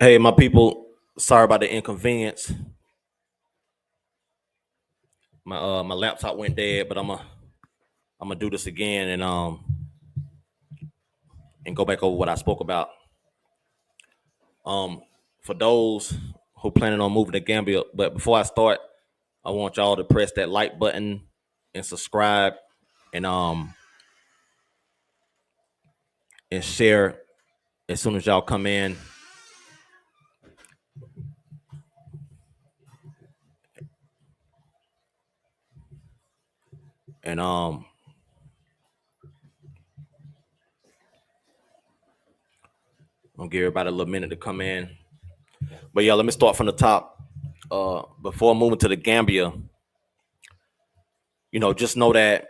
Hey, my people. Sorry about the inconvenience. My laptop went dead, but I'm gonna do this again and go back over what I spoke about. Um, for those who planning on moving to Gambia, but before I start, I want y'all to press that like button and subscribe and and share as soon as y'all come in. And I'll give everybody a little minute to come in. But yeah, let me start from the top. Before moving to the Gambia, just know that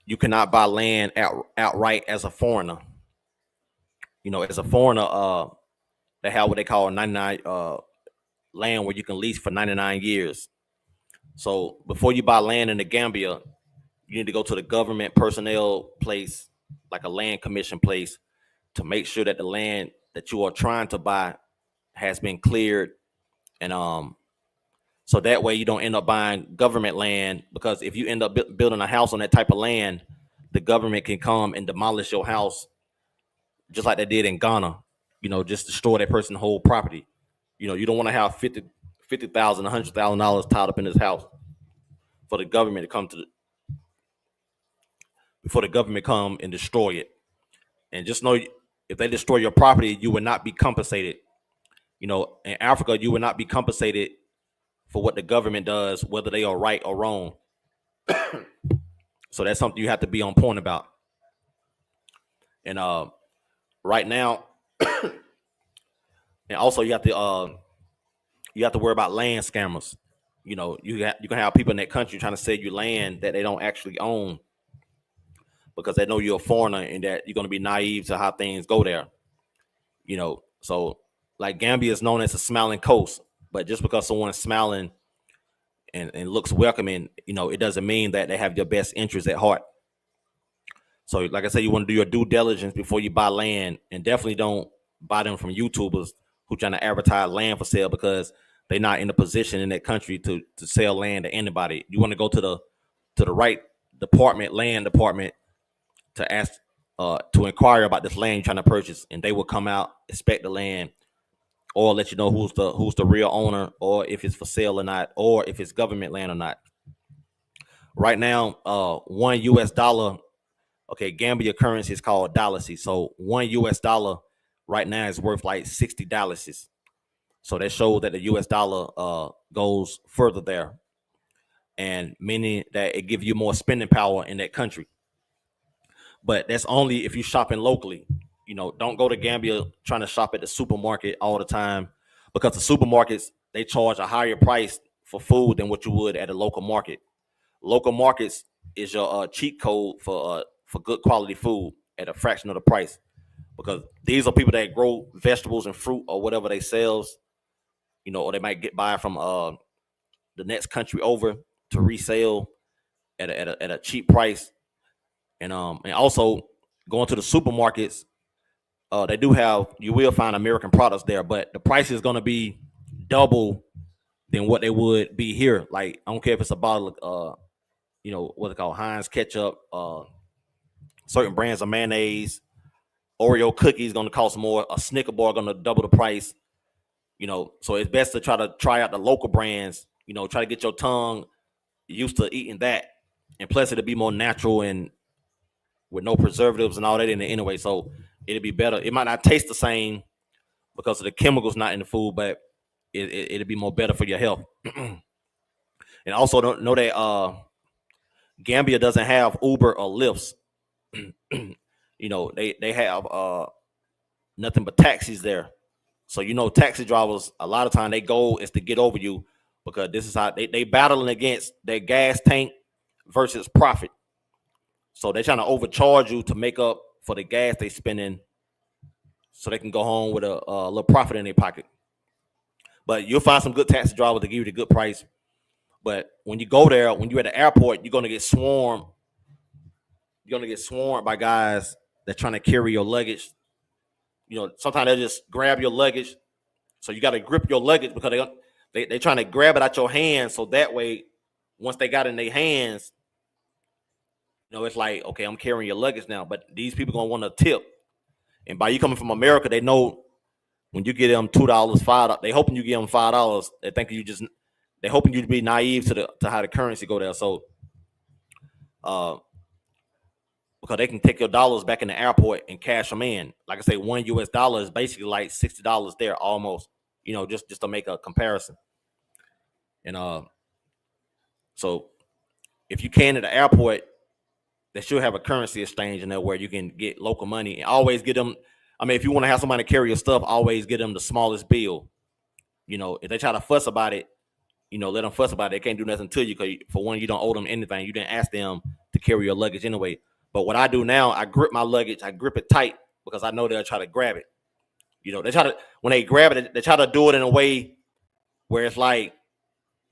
you cannot buy land outright as a foreigner. As a foreigner, they have what they call 99 land where you can lease for 99 years. So before you buy land in the Gambia, you need to go to the government personnel place, like a land commission place, to make sure that the land that you are trying to buy has been cleared, and so that way you don't end up buying government land, because if you end up building a house on that type of land, the government can come and demolish your house just like they did in Ghana. Just destroy that person's whole property. You don't want to have 50,000, $100,000 tied up in this house for the government to come to before the government come and destroy it. And just know, if they destroy your property, you will not be compensated. In Africa, you will not be compensated for what the government does, whether they are right or wrong. So that's something you have to be on point about. And right now, and also you have to worry about land scammers. You can have people in that country trying to sell you land that they don't actually own, because they know you're a foreigner and that you're going to be naive to how things go there. So like Gambia is known as a smiling coast, but just because someone's smiling and looks welcoming, it doesn't mean that they have your best interests at heart. So like I said, you want to do your due diligence before you buy land, and definitely don't buy them from YouTubers who trying to advertise land for sale, because they're not in a position in that country to sell land to anybody. You want to go to the right department, land department, to ask to inquire about this land you're trying to purchase, and they will come out, inspect the land, or let you know who's the real owner, or if it's for sale or not, or if it's government land or not. Right now, $1. Okay, Gambia currency is called dollars. So $1 right now is worth like $60. So that shows that the US dollar goes further there, and meaning that it gives you more spending power in that country. But that's only if you're shopping locally. Don't go to Gambia trying to shop at the supermarket all the time, because the supermarkets, they charge a higher price for food than what you would at a local market. Local markets is your cheat code for good quality food at a fraction of the price, because these are people that grow vegetables and fruit or whatever they sells, or they might get by from the next country over to resell at a cheap price. And also, going to the supermarkets, they do have, you will find American products there, but the price is going to be double than what they would be here. Like, I don't care if it's a bottle of what they call Heinz ketchup, certain brands of mayonnaise, Oreo cookies going to cost more, a Snicker bar going to double the price. So it's best to try out the local brands. Try to get your tongue used to eating that, and plus it'll be more natural and with no preservatives and all that in it anyway. So it'll be better. It might not taste the same because of the chemicals not in the food, but it'll be more better for your health. And also, don't know that Gambia doesn't have Uber or Lyfts. They have nothing but taxis there. So taxi drivers, a lot of time their goal is to get over you, because this is how they battling against their gas tank versus profit. So they're trying to overcharge you to make up for the gas they spending, so they can go home with a little profit in their pocket. But you'll find some good taxi drivers to give you the good price. But when you go there, when you're at the airport, you're gonna get swarmed. You're gonna get swarmed by guys that trying to carry your luggage. Sometimes they just grab your luggage, So you got to grip your luggage because they trying to grab it out your hands. So that way, once they got it in their hands, it's like, okay, I'm carrying your luggage now. But these people gonna want a tip, and by you coming from America, they know when you get them $2, $5, they hoping you give them $5. They think they hoping you to be naive to how the currency go there. So, because they can take your dollars back in the airport and cash them in. Like I say, $1 is basically like $60 there almost. Just to make a comparison. And so if you can at the airport, they should have a currency exchange in there where you can get local money and always get them. I mean, if you want to have somebody carry your stuff, always get them the smallest bill. If they try to fuss about it, let them fuss about it. They can't do nothing to you because, for one, you don't owe them anything. You didn't ask them to carry your luggage anyway. But what I do now, I grip my luggage. I grip it tight because I know they'll try to grab it. They try to, when they grab it, they try to do it in a way where it's like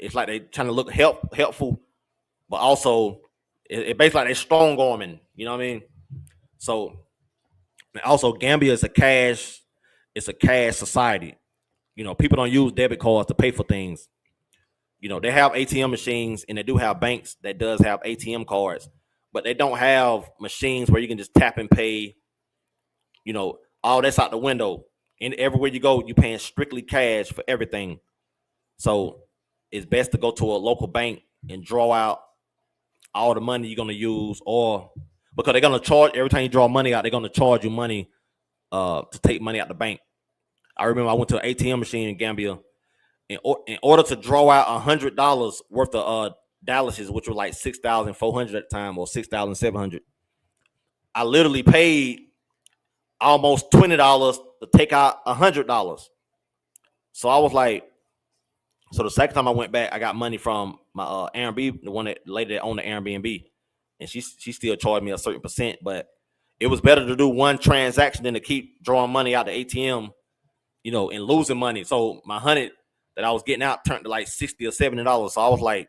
they trying to look helpful, but also it basically like they strong arming. You know what I mean? So, and also Gambia is a cash society. People don't use debit cards to pay for things. They have ATM machines and they do have banks that does have ATM cards, but they don't have machines where you can just tap and pay. All that's out the window. And everywhere you go, you're paying strictly cash for everything. So it's best to go to a local bank and draw out all the money you're gonna use, or because they're gonna charge every time you draw money out, they're gonna charge you money to take money out the bank. I remember I went to an ATM machine in Gambia. In order to draw out $100 worth of Dallases, which were like 6,400 at the time, or 6,700, I literally paid almost $20 to take out $100. So I was like, so the second time I went back, I got money from my Airbnb, the lady that owned the Airbnb, and she still charged me a certain percent, but it was better to do one transaction than to keep drawing money out the ATM, and losing money. So my 100 that I was getting out turned to like $60 or $70. So I was like,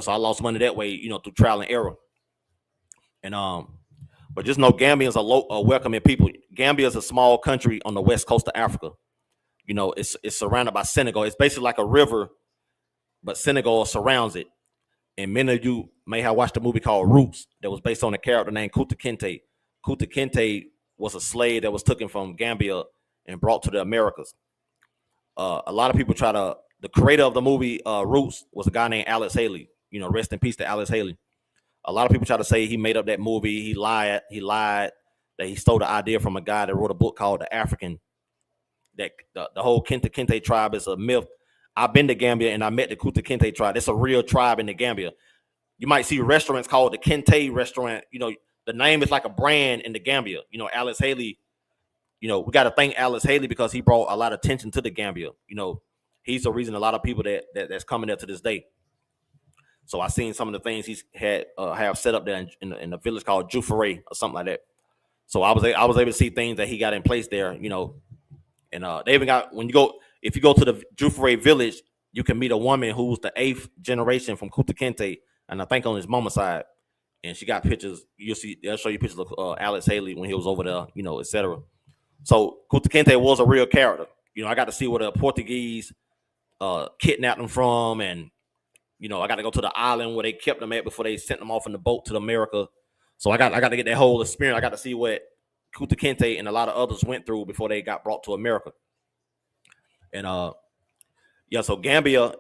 so I lost money that way, through trial and error. And but just know Gambians are welcoming people. Gambia is a small country on the west coast of Africa. It's surrounded by Senegal. It's basically like a river, but Senegal surrounds it. And many of you may have watched a movie called Roots that was based on a character named Kunta Kinte. Kunta Kinte was a slave that was taken from Gambia and brought to the Americas. A lot of people the creator of the movie Roots was a guy named Alex Haley. Rest in peace to Alex Haley. A lot of people try to say he made up that movie. He lied that he stole the idea from a guy that wrote a book called The African. That the whole Kunta Kinte tribe is a myth. I've been to Gambia and I met the Kunta Kinte tribe. It's a real tribe in the Gambia. You might see restaurants called the Kinte restaurant. The name is like a brand in the Gambia. Alex Haley, we got to thank Alex Haley because he brought a lot of attention to the Gambia. He's the reason a lot of people that's coming there to this day. So I seen some of the things he's had have set up there in the village called Jufere or something like that. So I was able to see things that he got in place there. And they even got, if you go to the Jufere village, you can meet a woman who's the 8th generation from Kunta Kinte, and I think on his mama's side. And she got pictures. They'll show you pictures of Alex Haley when he was over there, etc. So Kunta Kinte was a real character. I got to see where the Portuguese kidnapped him from, and I got to go to the island where they kept them at before they sent them off in the boat to America. So I got to get that whole experience. I got to see what Kunta Kinte and a lot of others went through before they got brought to America. And so Gambia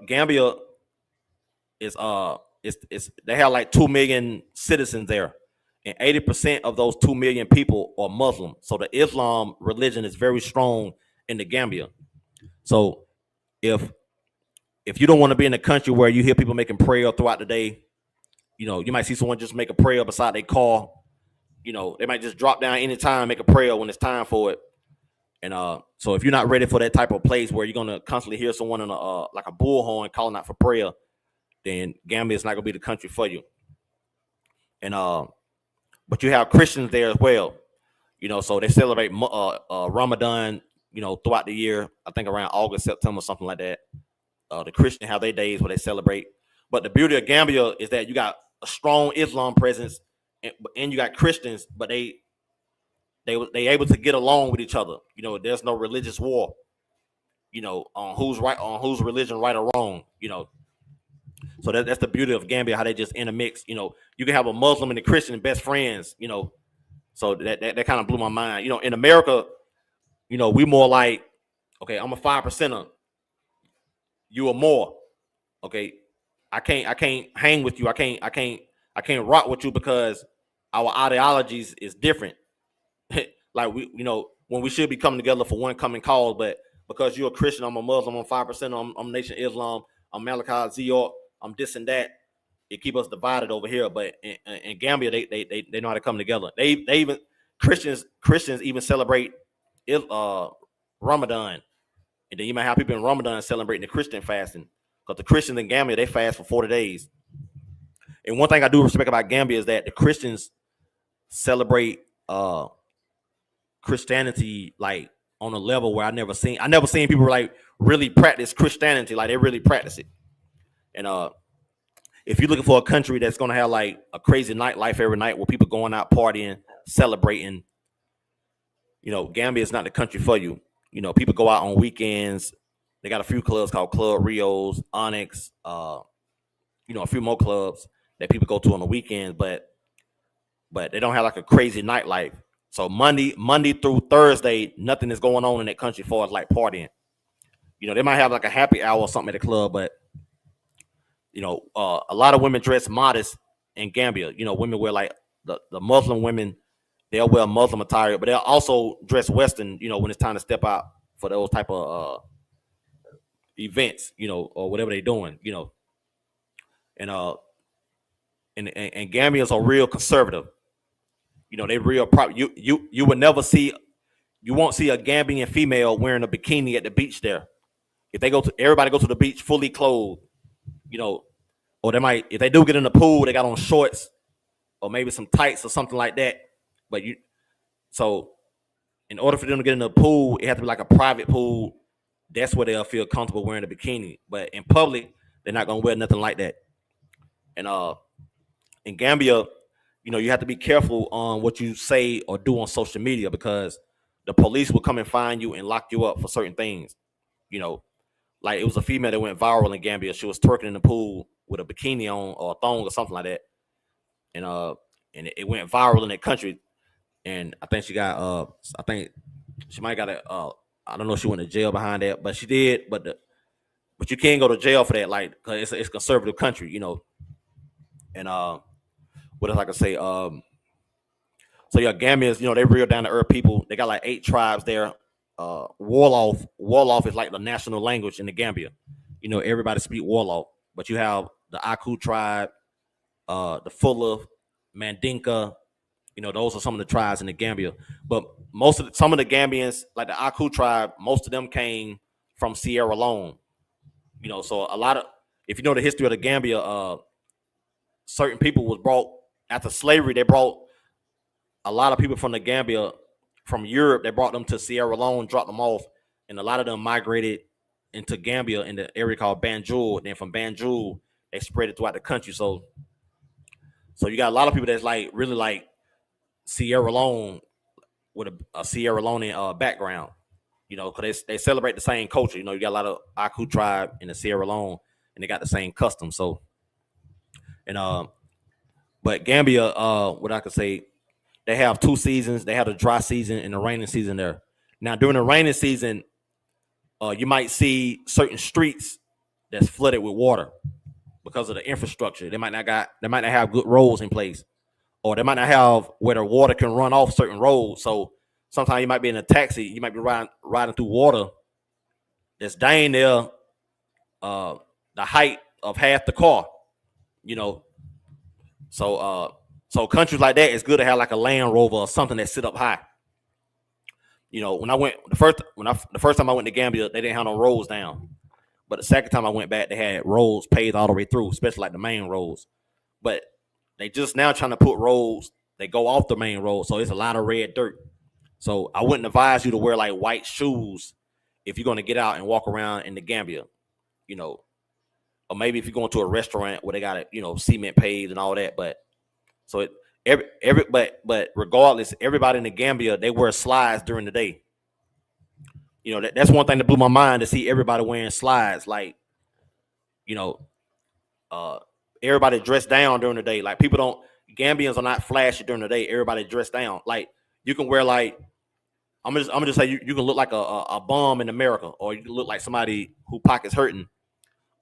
is they have like 2 million citizens there, and 80% of those 2 million people are Muslim. So the Islam religion is very strong in the Gambia. So if you don't want to be in a country where you hear people making prayer throughout the day, you might see someone just make a prayer beside their car. They might just drop down anytime, make a prayer when it's time for it. And so if you're not ready for that type of place where you're gonna constantly hear someone in like a bullhorn calling out for prayer, then Gambia is not gonna be the country for you. And but you have Christians there as well. So they celebrate Ramadan, throughout the year. I think around August, September, something like that. The Christians have their days where they celebrate. But the beauty of Gambia is that you got a strong Islam presence, and you got Christians, but they able to get along with each other. There's no religious war. on who's right, on whose religion right or wrong. So that's the beauty of Gambia, how they just intermix. You can have a Muslim and a Christian best friends. So that kind of blew my mind. In America, we more like, okay, I'm a 5%er, you are more. Okay, I can't hang with you. I can't rock with you because our ideologies is different. Like when we should be coming together for one common cause, but because you're a Christian, I'm a Muslim, I'm 5%, I'm Nation Islam, I'm Malachi Zior, I'm this and that. It keep us divided over here. But in Gambia, they know how to come together. They even Christians even celebrate Ramadan, and then you might have people in Ramadan celebrating the Christian fasting, because the Christians in Gambia, they fast for 40 days. And one thing I do respect about Gambia is that the Christians celebrate Christianity like on a level where I never seen people like really practice Christianity, like they really practice it. And if you're looking for a country that's gonna have like a crazy nightlife every night where people going out partying, celebrating, Gambia is not the country for you. People go out on weekends. They got a few clubs called Club Rios, Onyx, a few more clubs that people go to on the weekends, but they don't have like a crazy nightlife. So Monday through Thursday, nothing is going on in that country as far as like partying. They might have like a happy hour or something at the club, but a lot of women dress modest in Gambia. Women wear like the Muslim women, they'll wear Muslim attire, but they'll also dress Western. When it's time to step out for those type of events, or whatever they're doing. And and Gambians are real conservative. They real prop. You would never see, you won't see a Gambian female wearing a bikini at the beach there. If everybody go to the beach fully clothed, or they might, if they do get in the pool, they got on shorts or maybe some tights or something like that. But so in order for them to get in the pool, it has to be like a private pool. That's where they'll feel comfortable wearing a bikini. But in public, they're not gonna wear nothing like that. And in Gambia, you have to be careful on what you say or do on social media, because the police will come and find you and lock you up for certain things. Like it was a female that went viral in Gambia. She was twerking in the pool with a bikini on or a thong or something like that, and it went viral in that country. And I think I think she might got I don't know if she went to jail behind that, but she did. But you can't go to jail for that, like, cause it's a conservative country, And what else I can say? So yeah, Gambians, they real down to earth people. They got like 8 tribes there. Wolof is like the national language in the Gambia. Everybody speak Wolof, but you have the Aku tribe, the Fuluf, Mandinka. Those are some of the tribes in the Gambia. But some of the Gambians, like the Aku tribe, most of them came from Sierra Leone. So a lot of, if you know the history of the Gambia, certain people was brought after slavery. They brought a lot of people from the Gambia, from Europe. They brought them to Sierra Leone, dropped them off, and a lot of them migrated into Gambia in the area called Banjul. Then from Banjul, they spread it throughout the country. So you got a lot of people that's like really like Sierra Leone with a Sierra Leonean background. Because they celebrate the same culture. You got a lot of Aku tribe in the Sierra Leone, and they got the same customs. So, and but Gambia, what I could say, they have 2 seasons. They have the dry season and the rainy season there. Now, during the rainy season, you might see certain streets that's flooded with water because of the infrastructure. They might not have good roads in place, or they might not have where the water can run off certain roads. So sometimes you might be in a taxi, you might be riding through water that's down there, the height of half the car. So countries like that, it's good to have like a Land Rover or something that sit up high. When I went the first time I went to Gambia, they didn't have no roads down. But the second time I went back, they had roads paved all the way through, especially like the main roads. But they just now trying to put roads that go off the main road, so it's a lot of red dirt. So I wouldn't advise you to wear like white shoes if you're going to get out and walk around in the Gambia, or maybe if you're going to a restaurant where they got it, cement paved and all that. But so but regardless, everybody in the Gambia, they wear slides during the day. That's one thing that blew my mind to see everybody wearing slides. Like, you know, uh, everybody dressed down during the day. Like people don't Gambians are not flashy during the day. Everybody dressed down. Like you can wear like I'm gonna just say you can look like a bum in America, or you can look like somebody who pockets hurting.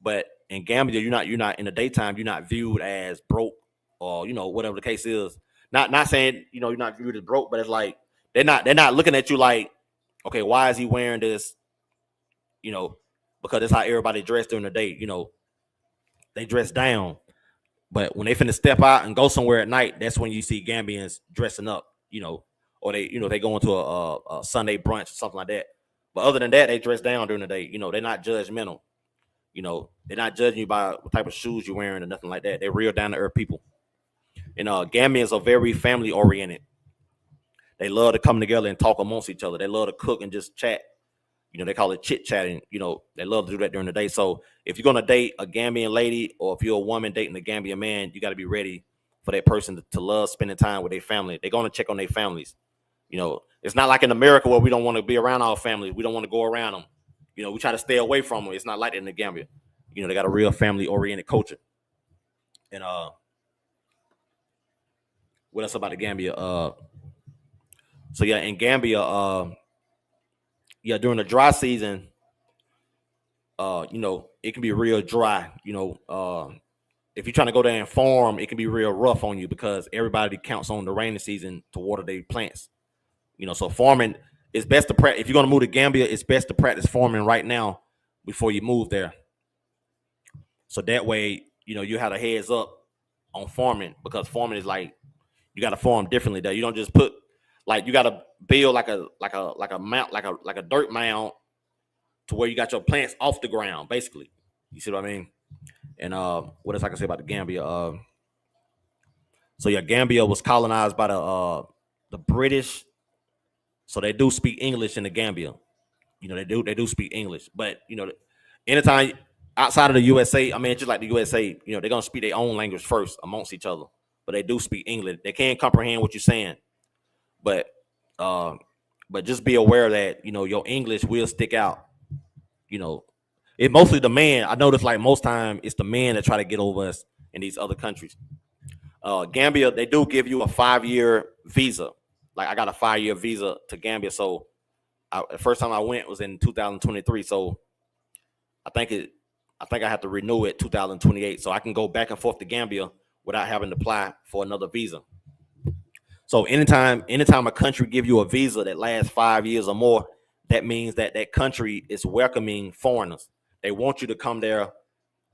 But in Gambia, you're not in the daytime. You're not viewed as broke, or whatever the case is. Not saying you're not viewed as broke, but it's like they're not looking at you like, okay, why is he wearing this? You know, because that's how everybody dressed during the day. They dress down. But when they finna step out and go somewhere at night, that's when you see Gambians dressing up, or they go into a Sunday brunch or something like that. But other than that, they dress down during the day. They're not judgmental. They're not judging you by what type of shoes you're wearing or nothing like that. They're real down to earth people. And Gambians are very family oriented. They love to come together and talk amongst each other. They love to cook and just chat. They call it chit chatting. They love to do that during the day. So if you're gonna date a Gambian lady, or if you're a woman dating a Gambian man, you got to be ready for that person to love spending time with their family. They're gonna check on their families. It's not like in America where we don't want to be around our families. We don't want to go around them. We try to stay away from them. It's not like that in the Gambia. They got a real family oriented culture. And what else about the Gambia? So yeah, in Gambia, yeah, during the dry season, it can be real dry. If you're trying to go there and farm, it can be real rough on you because everybody counts on the rainy season to water their plants. So farming is best to practice. If you're gonna move to Gambia, it's best to practice farming right now before you move there. So that way, you have a heads up on farming, because farming is like you got to farm differently there. You don't just put like you got to build like a mount like a dirt mound to where you got your plants off the ground, basically. You see what I mean? And what else I can say about the Gambia? So yeah, Gambia was colonized by the British, so they do speak English in the Gambia. They do speak English, but anytime outside of the USA, I mean, just like the USA, they're gonna speak their own language first amongst each other, but they do speak English. They can't comprehend what you're saying, but uh, but just be aware that your English will stick out. You know, it mostly the man. I notice like most time it's the men that try to get over us in these other countries. Gambia, they do give you a 5-year visa. Like I got a 5-year visa to Gambia, so the first time I went was in 2023. So I think it, I think I have to renew it 2028, so I can go back and forth to Gambia without having to apply for another visa. So anytime a country give you a visa that lasts 5 years or more, that means that that country is welcoming foreigners. They want you to come there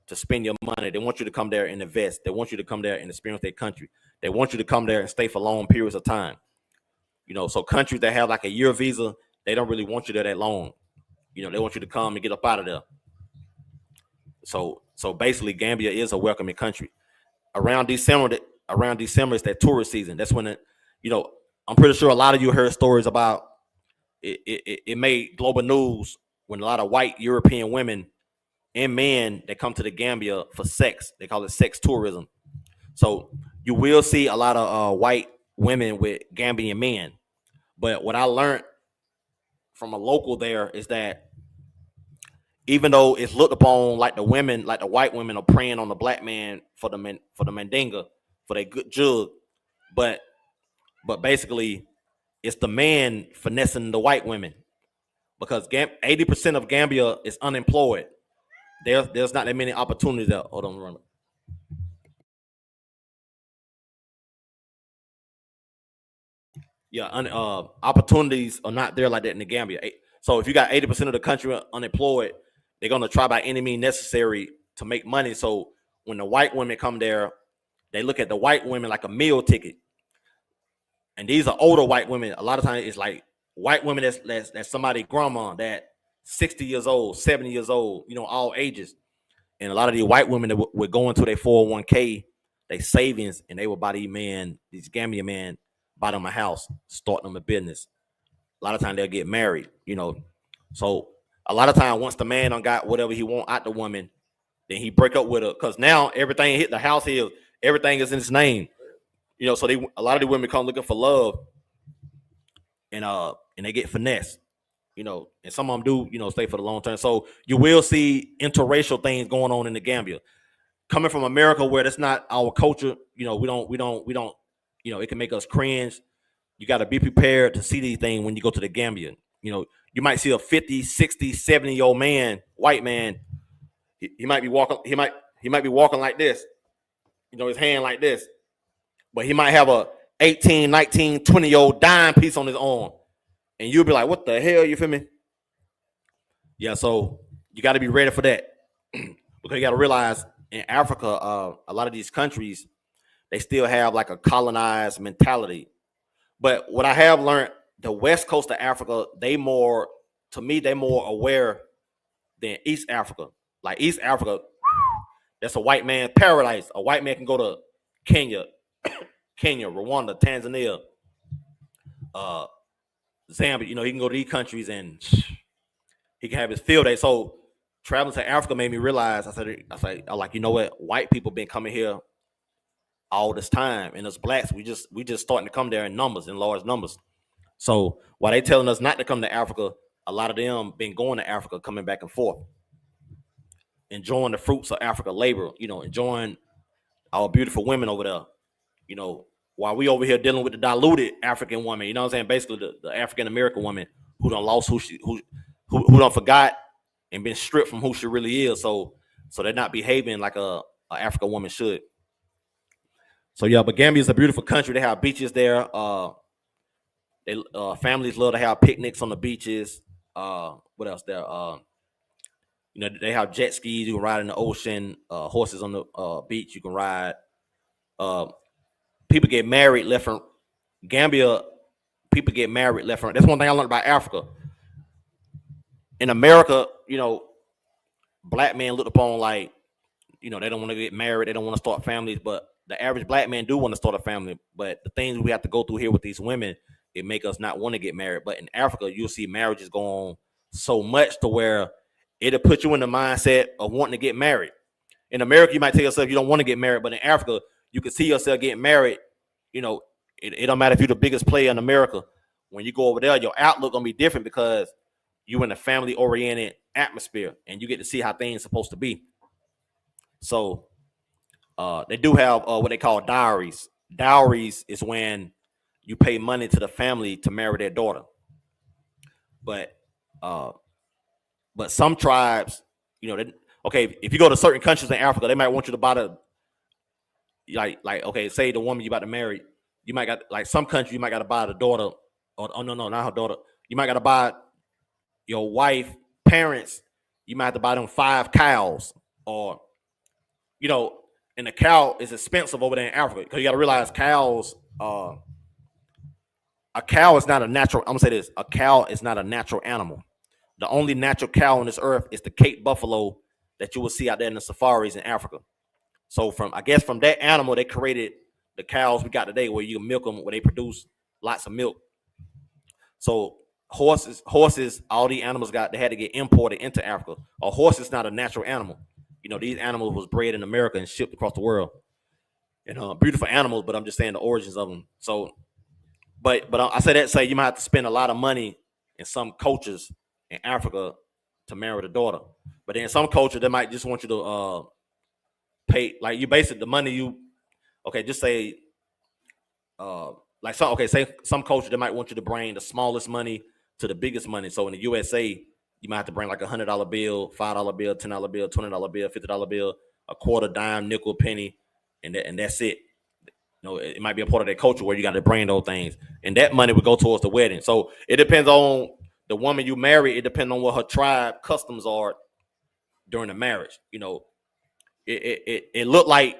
to spend your money. They want you to come there and invest. They want you to come there and experience their country. They want you to come there and stay for long periods of time. So countries that have like a year visa, they don't really want you there that long. They want you to come and get up out of there. So basically, Gambia is a welcoming country. Around December, around December is that tourist season. That's when you know, I'm pretty sure a lot of you heard stories about it. It made global news when a lot of white European women and men that come to the Gambia for sex. They call it sex tourism. So you will see a lot of white women with Gambian men. But what I learned from a local there is that even though it's looked upon like the women, like the white women are preying on the black man for the mandinga, for their good jug, but basically it's the man finessing the white women because 80% of Gambia is unemployed. There's not that many opportunities there. Hold on, run. Yeah, opportunities are not there like that in the Gambia. So if you got 80% of the country unemployed, they're gonna try by any means necessary to make money. So when the white women come there, they look at the white women like a meal ticket. And these are older white women. A lot of times it's like white women that's somebody grandma that 60 years old, 70 years old, all ages. And a lot of these white women that would go into their 401k, they savings, and they would buy these Gambian men, buy them a house, start them a business. A lot of times they'll get married. So a lot of time once the man done got whatever he want out the woman, then he break up with her because now everything hit the house here, everything is in his name. So a lot of the women come looking for love, and they get finessed. And some of them do, stay for the long term. So you will see interracial things going on in the Gambia. Coming from America, where that's not our culture, we don't, it can make us cringe. You got to be prepared to see these things when you go to the Gambia. You might see a 50, 60, 70-year-old man, white man. He might be walking. He might be walking like this. His hand like this, but he might have a 18, 19, 20-year-old dime piece on his arm, and you'll be like, "What the hell?" You feel me? Yeah. So you got to be ready for that because you got to realize in Africa, a lot of these countries they still have like a colonized mentality. But what I have learned, the west coast of Africa, to me, they more aware than East Africa. Like East Africa, that's a white man paradise. A white man can go to Kenya, Rwanda, Tanzania, uh, Zambia. He can go to these countries and he can have his field day. So traveling to Africa made me realize. I like, what? White people been coming here all this time, and us blacks, we just starting to come there in large numbers. So while they telling us not to come to Africa, a lot of them been going to Africa, coming back and forth, enjoying the fruits of Africa labor. Enjoying our beautiful women over there. While we over here dealing with the diluted African woman. You know what I'm saying? Basically, the African American woman who done lost who done forgot and been stripped from who she really is. So they're not behaving like a African woman should. So yeah, but Gambia is a beautiful country. They have beaches there. Families love to have picnics on the beaches. What else there? They have jet skis. You can ride in the ocean. Horses on the beach. You can ride. People get married left and Gambia. People get married left and right. That's one thing I learned about Africa. In America, black men looked upon like, they don't want to get married. They don't want to start families. But the average black man do want to start a family. But the things we have to go through here with these women, it make us not want to get married. But in Africa, you'll see marriages go on so much to where it'll put you in the mindset of wanting to get married. In America, you might tell yourself you don't want to get married. But in Africa, you can see yourself getting married. It don't matter if you're the biggest player in America. When you go over there, your outlook gonna be different because you in a family-oriented atmosphere, and you get to see how things are supposed to be. So they do have what they call dowries. Dowries is when you pay money to the family to marry their daughter. But some tribes, if you go to certain countries in Africa, they might want you to buy okay, say the woman you about to marry, you might got like some country you might got to buy the daughter, or oh no, not her daughter. You might got to buy your wife parents. You might have to buy them 5 cows, or and the cow is expensive over there in Africa because you got to realize cows. A cow is not a natural. I'm gonna say this: a cow is not a natural animal. The only natural cow on this earth is the Cape buffalo that you will see out there in the safaris in Africa. So from that animal, they created the cows we got today, where you can milk them, where they produce lots of milk. So horses, all the animals they had to get imported into Africa. A horse is not a natural animal. These animals was bred in America and shipped across the world. And beautiful animals, but I'm just saying the origins of them. So, but I say that say you might have to spend a lot of money in some cultures in Africa to marry the daughter. But in some culture, they might just want you to pay, like you basically the money you, just say, say some culture they might want you to bring the smallest money to the biggest money. So in the USA, you might have to bring like $100 bill, $5 bill, $10 bill, $20 bill, $50 bill, a quarter, dime, nickel, penny, and that's it. It might be a part of their culture where you got to bring those things, and that money would go towards the wedding. So it depends on the woman you marry. It depends on what her tribe customs are during the marriage. It looked like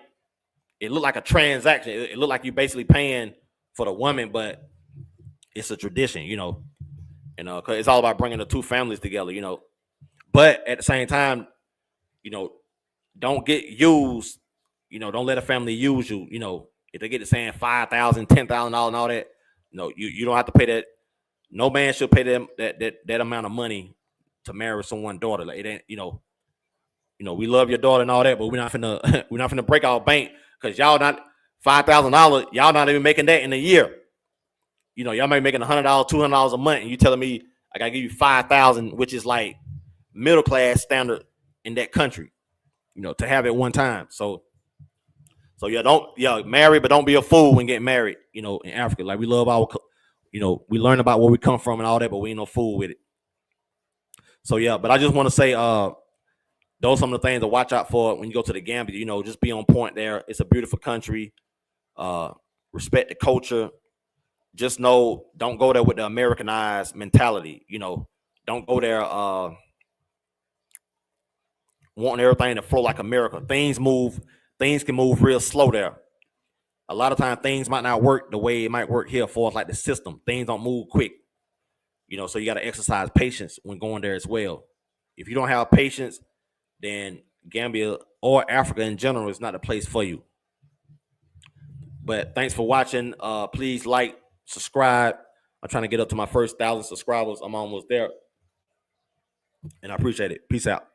a transaction. It looked like you basically paying for the woman, but it's a tradition, because it's all about bringing the two families together, But at the same time, don't get used. Don't let a family use you. If they get to saying $5,000, $10,000 and all that, you don't have to pay that. No man should pay them that amount of money to marry someone's daughter. Like it ain't, we love your daughter and all that, but we're not finna break our bank because y'all not $5,000. Y'all not even making that in a year. Y'all might be making $100, $200 a month, and you telling me I gotta give you 5,000, which is like middle class standard in that country, to have at one time. So don't marry, but don't be a fool when getting married. In Africa, like we love our, we learn about where we come from and all that, but we ain't no fool with it. So yeah, but I just want to say, those are some of the things to watch out for when you go to the Gambia. Just be on point there. It's a beautiful country. Respect the culture. Just know, don't go there with the Americanized mentality. Don't go there wanting everything to flow like America. Things can move real slow there. A lot of times things might not work the way it might work here for us, like the system. Things don't move quick. So you got to exercise patience when going there as well. If you don't have patience, then Gambia or Africa in general is not a place for you. But thanks for watching. Please like, subscribe. I'm trying to get up to my first 1,000 subscribers. I'm almost there. And I appreciate it. Peace out.